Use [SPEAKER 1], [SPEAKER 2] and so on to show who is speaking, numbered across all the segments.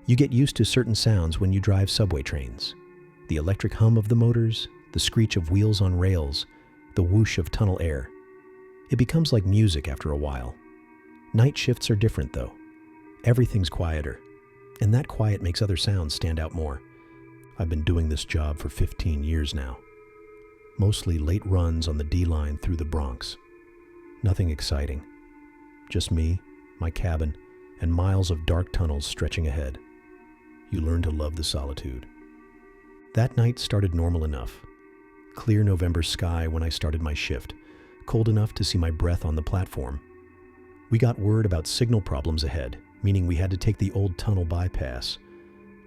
[SPEAKER 1] You get used to certain sounds when you drive subway trains. The electric hum of the motors, the screech of wheels on rails, the whoosh of tunnel air. It becomes like music after a while. Night shifts are different though. Everything's quieter, and that quiet makes other sounds stand out more. I've been doing this job for 15 years now. Mostly late runs on the D line through the Bronx. Nothing exciting. Just me, my cabin, and miles of dark tunnels stretching ahead. You learn to love the solitude. That night started normal enough. Clear November sky when I started my shift, cold enough to see my breath on the platform. We got word about signal problems ahead, meaning we had to take the old tunnel bypass.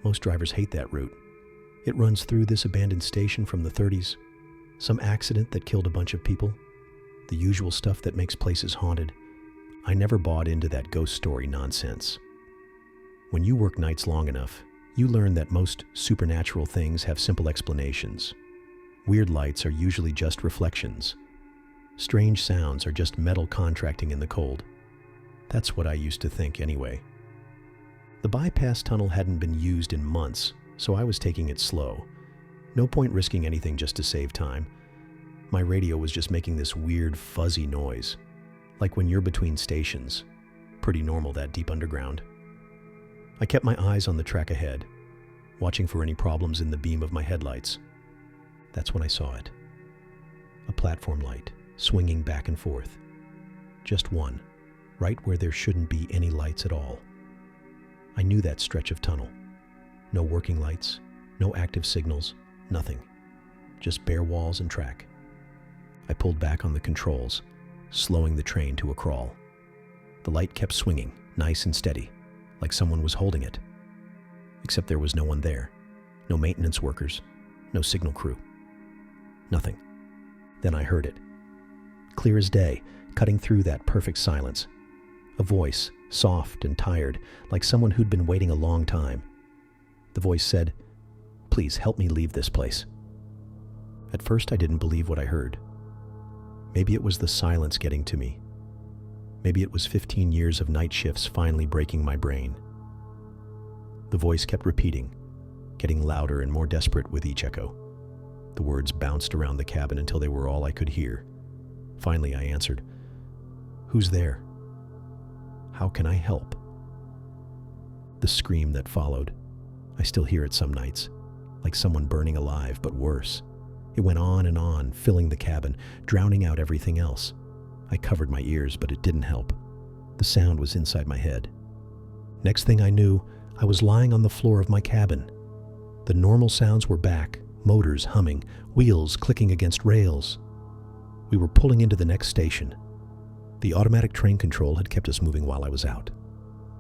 [SPEAKER 1] Most drivers hate that route. It runs through this abandoned station from the 30s. Some accident that killed a bunch of people. The usual stuff that makes places haunted. I never bought into that ghost story nonsense. When you work nights long enough, you learn that most supernatural things have simple explanations. Weird lights are usually just reflections. Strange sounds are just metal contracting in the cold. That's what I used to think anyway. The bypass tunnel hadn't been used in months, so I was taking it slow. No point risking anything just to save time. My radio was just making this weird fuzzy noise, like when you're between stations. Pretty normal that deep underground. I kept my eyes on the track ahead, watching for any problems in the beam of my headlights. That's when I saw it. A platform light, swinging back and forth. Just one, right where there shouldn't be any lights at all. I knew that stretch of tunnel. No working lights, no active signals, nothing. Just bare walls and track. I pulled back on the controls, slowing the train to a crawl. The light kept swinging, nice and steady, like someone was holding it. Except there was no one there. No maintenance workers, no signal crew. Nothing. Then I heard it. Clear as day, cutting through that perfect silence. A voice, soft and tired, like someone who'd been waiting a long time. The voice said, "Please help me leave this place." At first I didn't believe what I heard. Maybe it was the silence getting to me. Maybe it was 15 years of night shifts finally breaking my brain. The voice kept repeating, getting louder and more desperate with each echo. The words bounced around the cabin until they were all I could hear. Finally I answered, "Who's there? How can I help?" The scream that followed, I still hear it some nights, like someone burning alive, but worse. It went on, filling the cabin, drowning out everything else. I covered my ears, but it didn't help. The sound was inside my head. Next thing I knew, I was lying on the floor of my cabin. The normal sounds were back, motors humming, wheels clicking against rails. We were pulling into the next station. The automatic train control had kept us moving while I was out.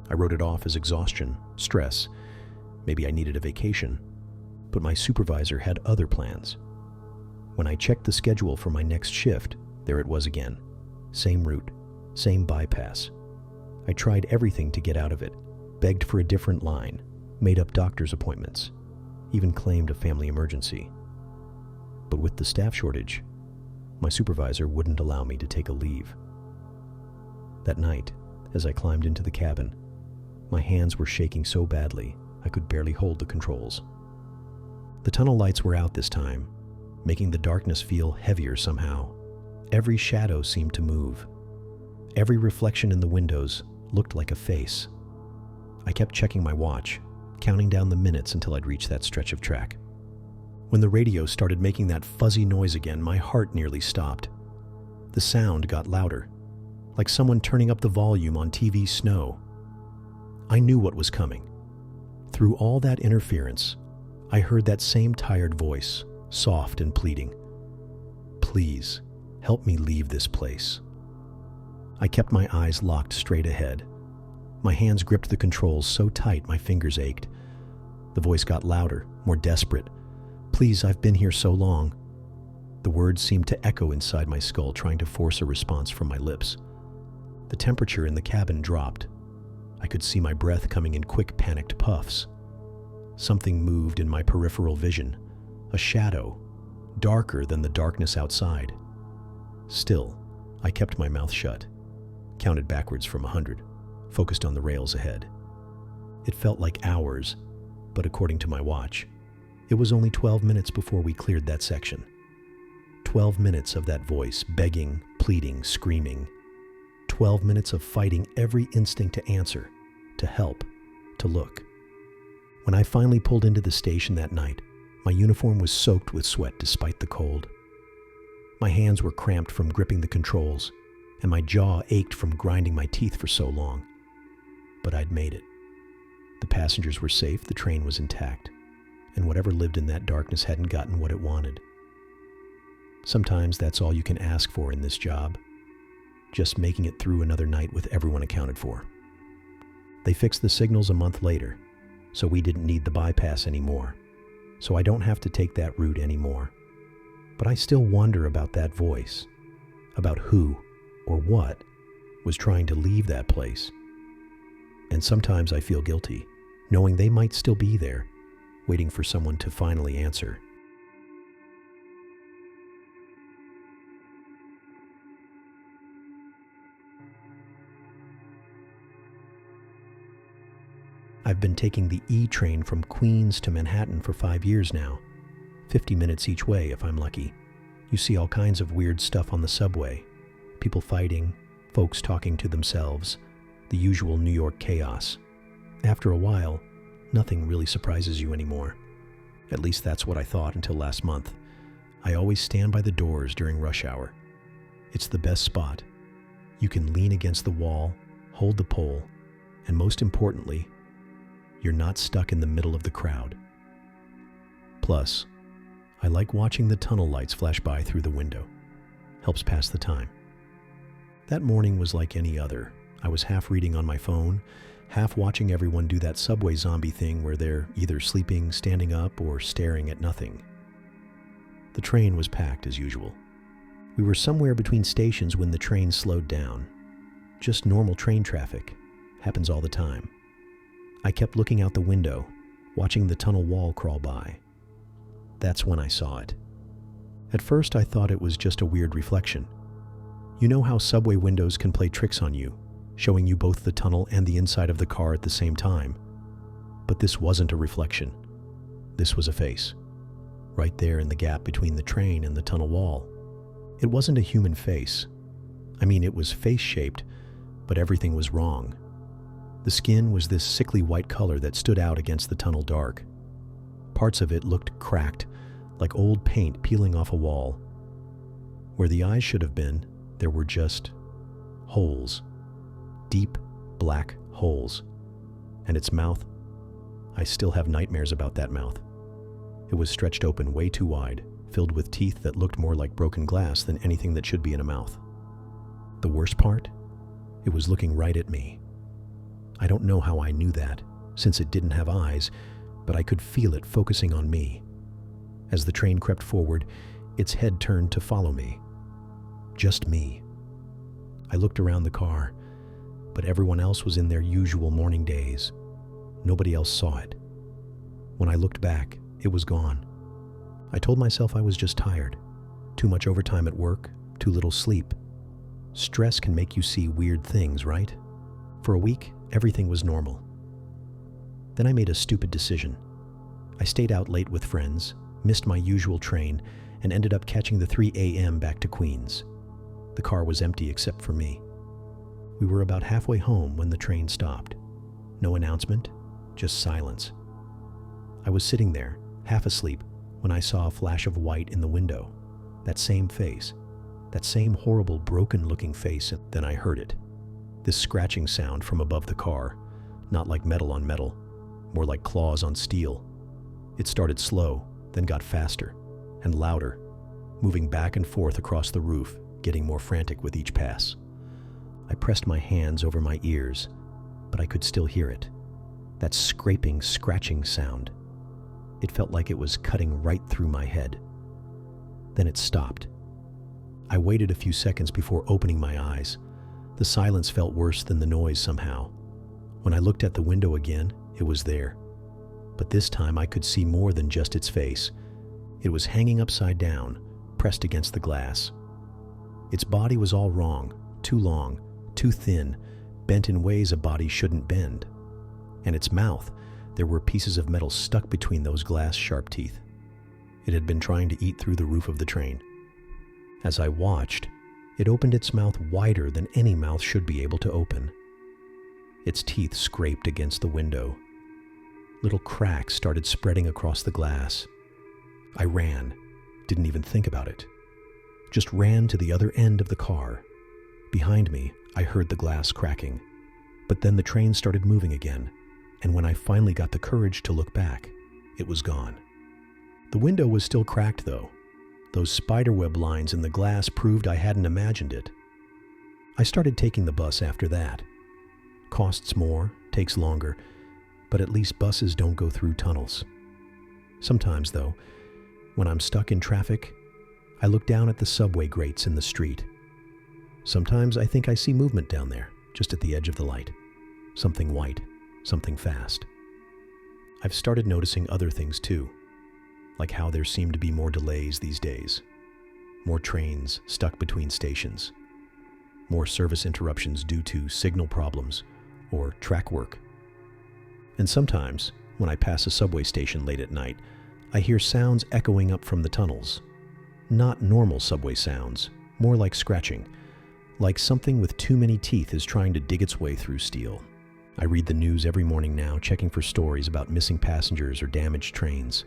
[SPEAKER 1] I wrote it off as exhaustion, stress. Maybe I needed a vacation. But my supervisor had other plans. When I checked the schedule for my next shift, there it was again. Same route, same bypass. I tried everything to get out of it, begged for a different line, made up doctor's appointments, even claimed a family emergency. But with the staff shortage, my supervisor wouldn't allow me to take a leave. That night, as I climbed into the cabin, my hands were shaking so badly I could barely hold the controls. The tunnel lights were out this time, making the darkness feel heavier somehow. Every shadow seemed to move. Every reflection in the windows looked like a face. I kept checking my watch, counting down the minutes until I'd reach that stretch of track. When the radio started making that fuzzy noise again, my heart nearly stopped. The sound got louder, like someone turning up the volume on TV Snow. I knew what was coming. Through all that interference, I heard that same tired voice, soft and pleading. "Please, help me leave this place." I kept my eyes locked straight ahead. My hands gripped the controls so tight my fingers ached. The voice got louder, more desperate. "Please, I've been here so long." The words seemed to echo inside my skull, trying to force a response from my lips. The temperature in the cabin dropped. I could see my breath coming in quick, panicked puffs. Something moved in my peripheral vision, a shadow, darker than the darkness outside. Still, I kept my mouth shut, counted backwards from 100, focused on the rails ahead. It felt like hours, but according to my watch, it was only 12 minutes before we cleared that section. 12 minutes of that voice, begging, pleading, screaming. 12 minutes of fighting every instinct to answer, to help, to look. When I finally pulled into the station that night, my uniform was soaked with sweat despite the cold. My hands were cramped from gripping the controls, and my jaw ached from grinding my teeth for so long. But I'd made it. The passengers were safe, the train was intact, and whatever lived in that darkness hadn't gotten what it wanted. Sometimes that's all you can ask for in this job, just making it through another night with everyone accounted for. They fixed the signals a month later, so we didn't need the bypass anymore, so I don't have to take that route anymore. But I still wonder about that voice, about who or what was trying to leave that place. And sometimes I feel guilty, knowing they might still be there, waiting for someone to finally answer. I've been taking the E train from Queens to Manhattan for 5 years now, 50 minutes each way if I'm lucky. You see all kinds of weird stuff on the subway, people fighting, folks talking to themselves, the usual New York chaos. After a while, nothing really surprises you anymore. At least that's what I thought until last month. I always stand by the doors during rush hour. It's the best spot. You can lean against the wall, hold the pole, and most importantly, you're not stuck in the middle of the crowd. Plus, I like watching the tunnel lights flash by through the window. Helps pass the time. That morning was like any other. I was half reading on my phone, half watching everyone do that subway zombie thing where they're either sleeping, standing up, or staring at nothing. The train was packed as usual. We were somewhere between stations when the train slowed down. Just normal train traffic. Happens all the time. I kept looking out the window, watching the tunnel wall crawl by. That's when I saw it. At first I thought it was just a weird reflection. You know how subway windows can play tricks on you, showing you both the tunnel and the inside of the car at the same time. But this wasn't a reflection. This was a face, right there in the gap between the train and the tunnel wall. It wasn't a human face. I mean, it was face-shaped, but everything was wrong. The skin was this sickly white color that stood out against the tunnel dark. Parts of it looked cracked, like old paint peeling off a wall. Where the eyes should have been, there were just holes. Deep, black holes. And its mouth, I still have nightmares about that mouth. It was stretched open way too wide, filled with teeth that looked more like broken glass than anything that should be in a mouth. The worst part? It was looking right at me. I don't know how I knew that, since it didn't have eyes, but I could feel it focusing on me. As the train crept forward, its head turned to follow me. Just me. I looked around the car, but everyone else was in their usual morning daze. Nobody else saw it. When I looked back, it was gone. I told myself I was just tired. Too much overtime at work, too little sleep. Stress can make you see weird things, right? For a week, everything was normal. Then I made a stupid decision. I stayed out late with friends, missed my usual train, and ended up catching the 3 a.m. back to Queens. The car was empty except for me. We were about halfway home when the train stopped. No announcement, just silence. I was sitting there, half asleep, when I saw a flash of white in the window. That same face, that same horrible broken-looking face, and then I heard it. This scratching sound from above the car, not like metal on metal, more like claws on steel. It started slow, then got faster and louder, moving back and forth across the roof, getting more frantic with each pass. I pressed my hands over my ears, but I could still hear it. That scraping, scratching sound. It felt like it was cutting right through my head. Then it stopped. I waited a few seconds before opening my eyes. The silence felt worse than the noise somehow. When I looked at the window again, it was there. But this time I could see more than just its face. It was hanging upside down, pressed against the glass. Its body was all wrong, too long, too thin, bent in ways a body shouldn't bend. and its mouth, there were pieces of metal stuck between those glass sharp teeth. It had been trying to eat through the roof of the train. As I watched, it opened its mouth wider than any mouth should be able to open. Its teeth scraped against the window. Little cracks started spreading across the glass. I ran, didn't even think about it. Just ran to the other end of the car. Behind me, I heard the glass cracking. But then the train started moving again, and when I finally got the courage to look back, it was gone. The window was still cracked, though. Those spiderweb lines in the glass proved I hadn't imagined it. I started taking the bus after that. Costs more, takes longer, but at least buses don't go through tunnels. Sometimes, though, when I'm stuck in traffic, I look down at the subway grates in the street. Sometimes I think I see movement down there, just at the edge of the light. Something white, something fast. I've started noticing other things too, like how there seem to be more delays these days, more trains stuck between stations, more service interruptions due to signal problems or track work. And sometimes, when I pass a subway station late at night, I hear sounds echoing up from the tunnels. Not normal subway sounds, more like scratching, like something with too many teeth is trying to dig its way through steel. I read the news every morning now, checking for stories about missing passengers or damaged trains.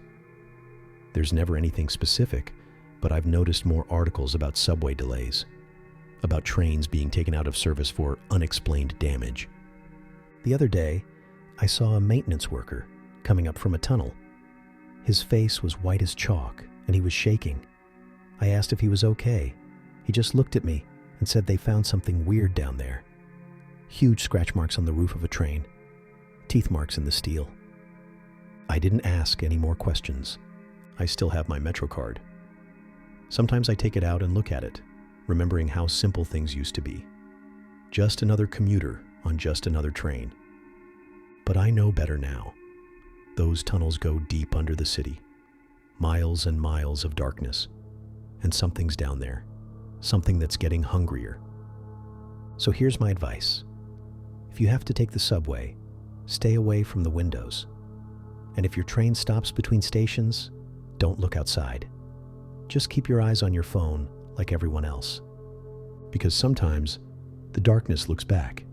[SPEAKER 1] There's never anything specific, but I've noticed more articles about subway delays, about trains being taken out of service for unexplained damage. The other day, I saw a maintenance worker coming up from a tunnel. His face was white as chalk, and he was shaking. I asked if he was okay. He just looked at me and said they found something weird down there. Huge scratch marks on the roof of a train, teeth marks in the steel. I didn't ask any more questions. I still have my Metro card. Sometimes I take it out and look at it, remembering how simple things used to be. Just another commuter on just another train. But I know better now. Those tunnels go deep under the city. Miles and miles of darkness. And something's down there. Something that's getting hungrier. So here's my advice. If you have to take the subway, stay away from the windows. And if your train stops between stations, don't look outside. Just keep your eyes on your phone like everyone else. Because sometimes the darkness looks back.